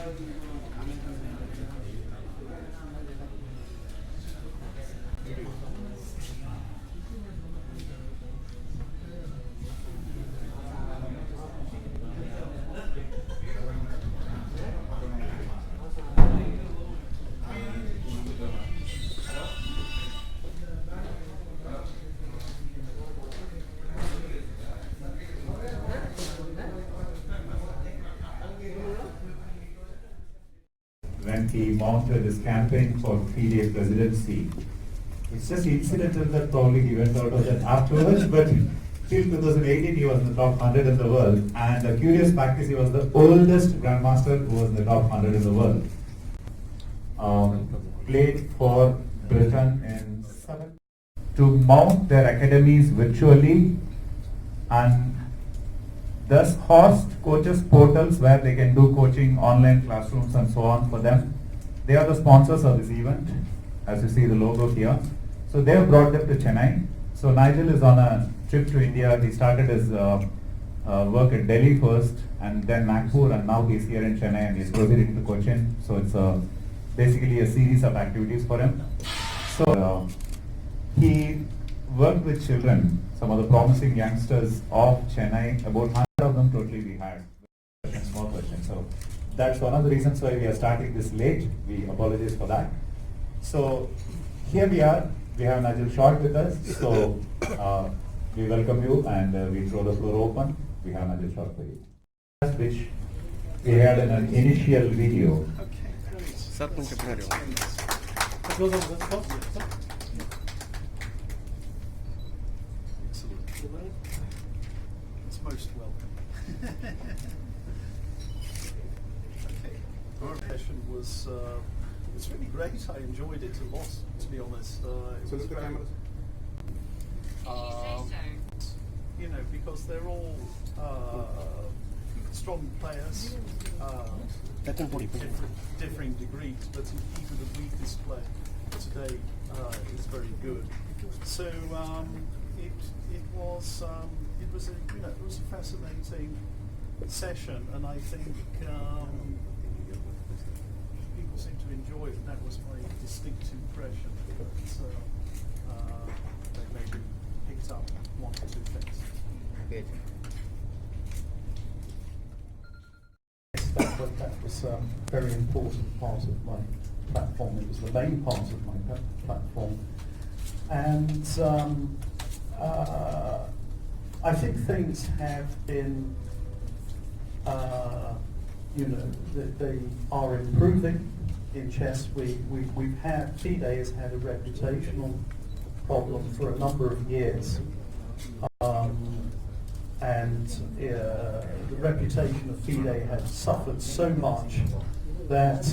When he mounted his campaign for Fide presidency. It's just incidental that probably he went out of that afterwards, but till 2018 he was in the top 100 in the world. And a curious fact is he was the oldest Grandmaster who was in the top 100 in the world. Played for Britain in 7 to mount their academies virtually and thus host coaches portals where they can do coaching, online classrooms and so on for them. They are the sponsors of this event, as you see the logo here. So they have brought them to Chennai. So Nigel is on a trip to India. He started his work at Delhi first and then Nagpur, and now he's here in Chennai and he's proceeding to Cochin. So it's basically a series of activities for him. So he worked with children, some of the promising youngsters of Chennai, about 100 of them totally we hired. Small question. So that's one of the reasons why we are starting this late. We apologize for that. So here we are. We have Nigel Short with us. So we welcome you and we throw the floor open. We have Nigel Short for you. Which we had in an initial video. It's most welcome. Okay, our session was it's really great. I enjoyed it a lot, to be honest. It was very, you know, because they're all strong players, differing degrees, but even the weakest player today is very good. So it was a fascinating session, and I think people seem to enjoy it. That was my distinct impression. They maybe picked up one or two things. Good. That was a very important part of my platform. It was the main part of my platform, and I think things have been, they are improving in chess. We've had, Fide has had a reputational problem for a number of years. And the reputation of Fide had suffered so much that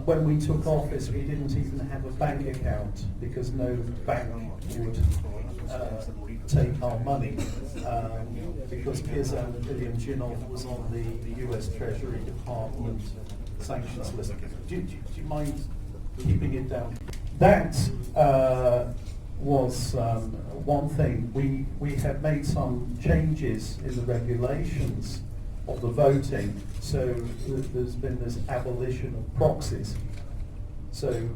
when we took office, we didn't even have a bank account because no bank would take our money because Piazza Vidyalaya was on the US Treasury Department sanctions list. Do you mind keeping it down? That was one thing. We have made some changes in the regulations of the voting, so there's been this abolition of proxies. So,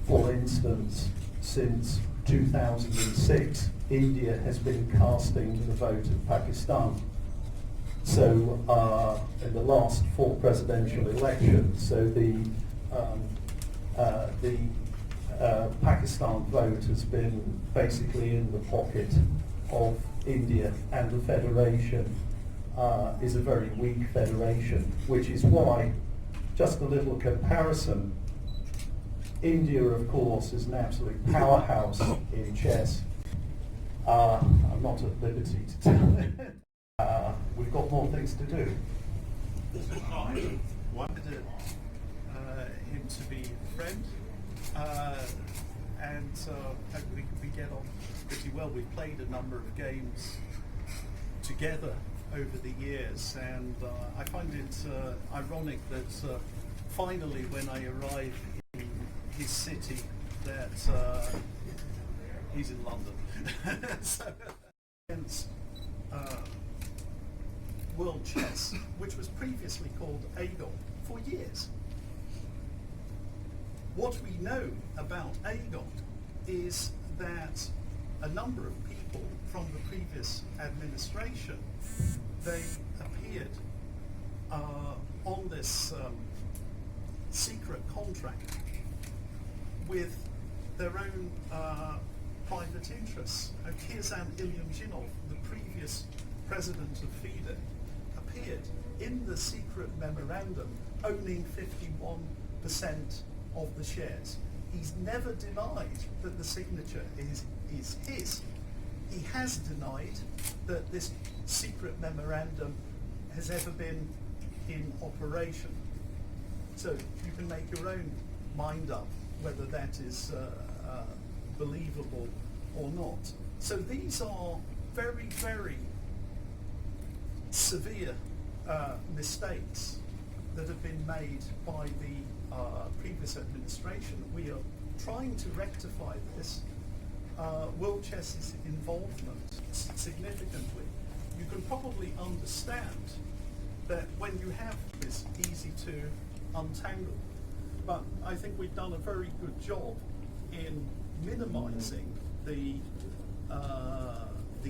for instance, since 2006, India has been casting the vote of Pakistan. So, in the last 4 presidential elections, so the Pakistan vote has been basically in the pocket of India, and the federation is a very weak federation, which is why, just a little comparison, India, of course, is an absolute powerhouse in chess. I'm not at liberty to tell. We've got more things to do. I wanted him to be a friend, and hopefully we get on pretty well. We've played a number of games together over the years, and I find it ironic that finally, when I arrive in his city, that he's in London. So, World Chess, which was previously called Aegon, for years. What we know about Aegon is that a number of people from the previous administration, they appeared on this secret contract with their own private interests. Kirzan Ilyumzhinov, the previous president of Fide, appeared in the secret memorandum owning 51% of the shares. He's never denied that the signature is his. He has denied that this secret memorandum has ever been in operation. So you can make your own mind up whether that is believable or not. So these are very, very severe mistakes that have been made by the previous administration. We are trying to rectify this. World Chess's involvement significantly. You can probably understand that when you have this easy to untangle, but I think we've done a very good job in minimizing the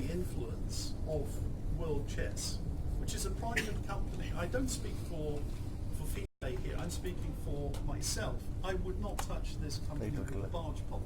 influence of World Chess, which is a private company. I don't speak for Fide here, I'm speaking for myself. I would not touch this company with a barge pole.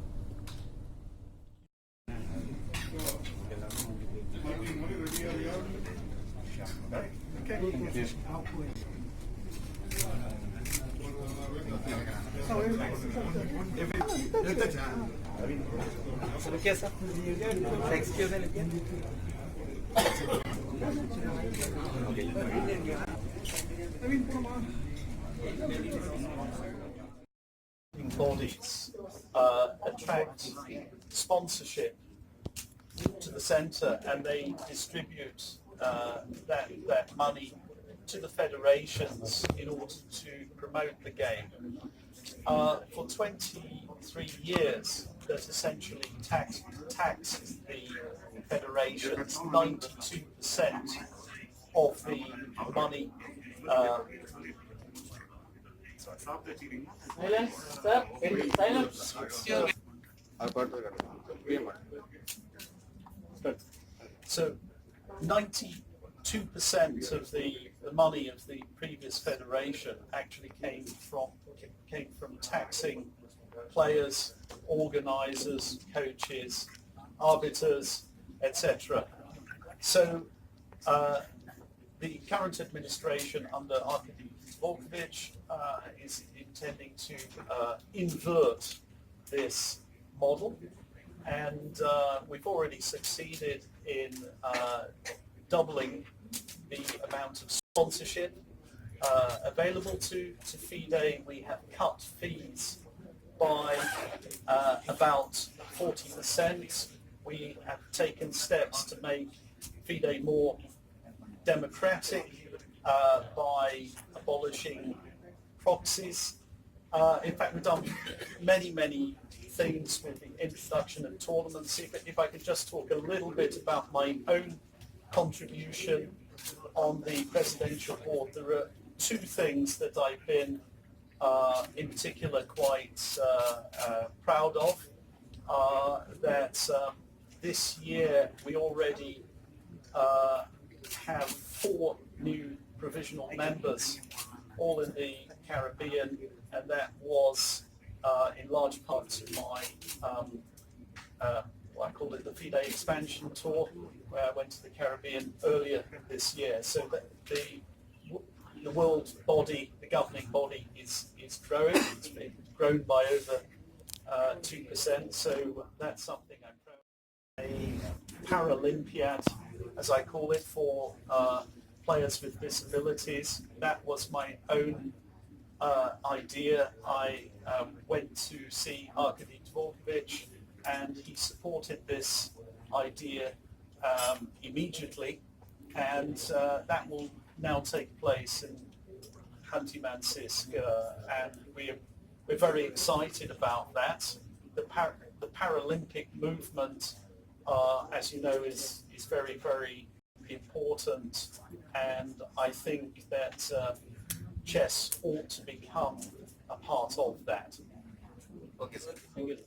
Bodies attract sponsorship to the centre, and they distribute that money to the federations in order to promote the game. For 23 years, that essentially taxed the federations. 92% of the money. So 92% of the money of the previous federation actually came from taxing players, organisers, coaches, arbiters, etc. So the current administration under Anatoly Karpov is intending to invert this model, and we've already succeeded in doubling the amount of sponsorship available to Fide. We have cut fees by about 40%. We have taken steps to make Fide more democratic by abolishing proxies. In fact, we've done many things with the introduction of tournaments. If I could just talk a little bit about my own contribution on the presidential board, there are two things that I've been in particular quite proud of. That this year we already have 4 new provisional members, all in the Caribbean, and that was in large part to my, I call it the Fide expansion tour, where I went to the Caribbean earlier this year. So that the world body, the governing body is growing. It's been grown by over 2%, so that's something I'm proud of. A Paralympiad, as I call it, for players with disabilities. That was my own idea. I went to see Arkady Dvorkovich, and he supported this idea immediately, and that will now take place in Khanty-Mansiysk, and we're very excited about that. The Paralympic movement, as you know, is very important, and I think that chess ought to become a part of that. Okay, sir. Thank you.